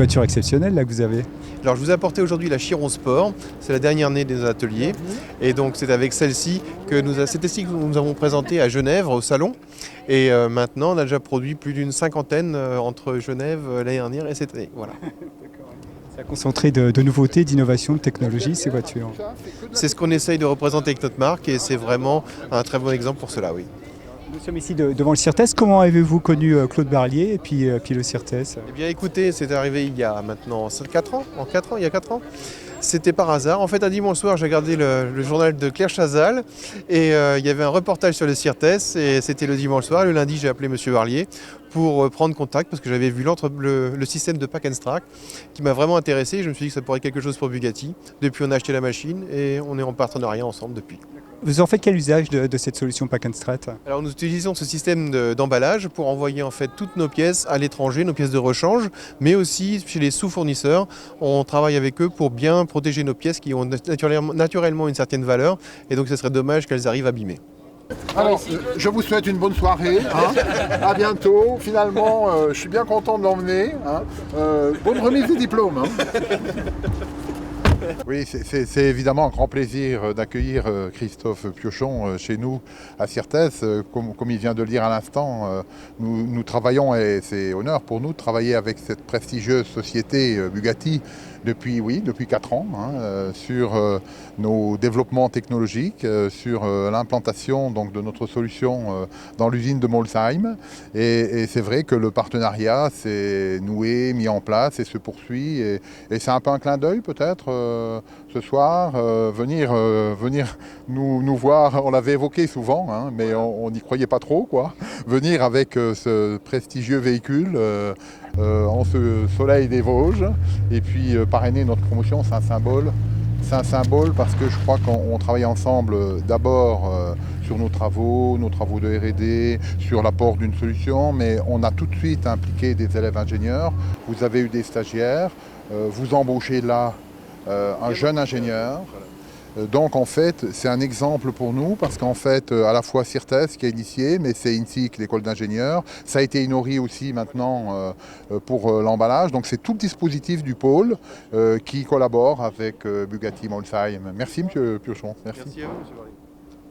voiture exceptionnelle là que vous avez. Alors je vous ai apporté aujourd'hui la Chiron Sport, c'est la dernière née des ateliers et donc c'est avec celle-ci c'est ici que nous avons présenté à Genève au salon et maintenant on a déjà produit plus d'une cinquantaine entre Genève l'année dernière et cette année. Voilà. Ça a concentré de nouveautés, d'innovations, de technologies ces voitures. C'est ce qu'on essaye de représenter avec notre marque et c'est vraiment un très bon exemple pour cela, oui. Nous sommes ici devant le CIRTES. Comment avez-vous connu Claude Barlier et puis le CIRTES? Eh bien écoutez, c'est arrivé il y a maintenant 4 ans, il y a 4 ans. C'était par hasard. En fait, un dimanche soir, j'ai regardé le journal de Claire Chazal et il y avait un reportage sur le CIRTES et c'était le dimanche soir. Le lundi, j'ai appelé Monsieur Barlier pour prendre contact parce que j'avais vu le système de Pack and Strack qui m'a vraiment intéressé. Je me suis dit que ça pourrait être quelque chose pour Bugatti. Depuis, on a acheté la machine et on est en partenariat ensemble depuis. Vous en faites quel usage de cette solution Pack and Strat? Alors nous utilisons ce système d'emballage pour envoyer en fait toutes nos pièces à l'étranger, nos pièces de rechange, mais aussi chez les sous-fournisseurs. On travaille avec eux pour bien protéger nos pièces qui ont naturellement une certaine valeur et donc ce serait dommage qu'elles arrivent abîmées. Alors, je vous souhaite une bonne soirée, à bientôt. Finalement, je suis bien content de l'emmener. Bonne remise des diplômes. Oui, c'est évidemment un grand plaisir d'accueillir Christophe Piochon chez nous à CIRTES. Comme il vient de le dire à l'instant, nous travaillons, et c'est honneur pour nous de travailler avec cette prestigieuse société Bugatti depuis 4 ans, sur nos développements technologiques, sur l'implantation donc, de notre solution dans l'usine de Molsheim. Et c'est vrai que le partenariat s'est noué, mis en place et se poursuit. Et c'est un peu un clin d'œil peut-être ce soir, venir nous voir, on l'avait évoqué souvent, mais on n'y croyait pas trop, quoi. Venir avec ce prestigieux véhicule en ce soleil des Vosges et puis parrainer notre promotion, c'est un symbole. C'est un symbole parce que je crois qu'on travaille ensemble d'abord sur nos travaux de R&D, sur l'apport d'une solution, mais on a tout de suite impliqué des élèves ingénieurs. Vous avez eu des stagiaires, vous embauchez là un jeune ingénieur. Donc en fait, c'est un exemple pour nous parce qu'en fait, à la fois CIRTES qui a initié, mais c'est INSIC, l'école d'ingénieurs. Ça a été Inori aussi maintenant pour l'emballage. Donc c'est tout le dispositif du pôle qui collabore avec Bugatti Molsheim. Merci Monsieur Piochon. Merci à vous, Monsieur Barlier.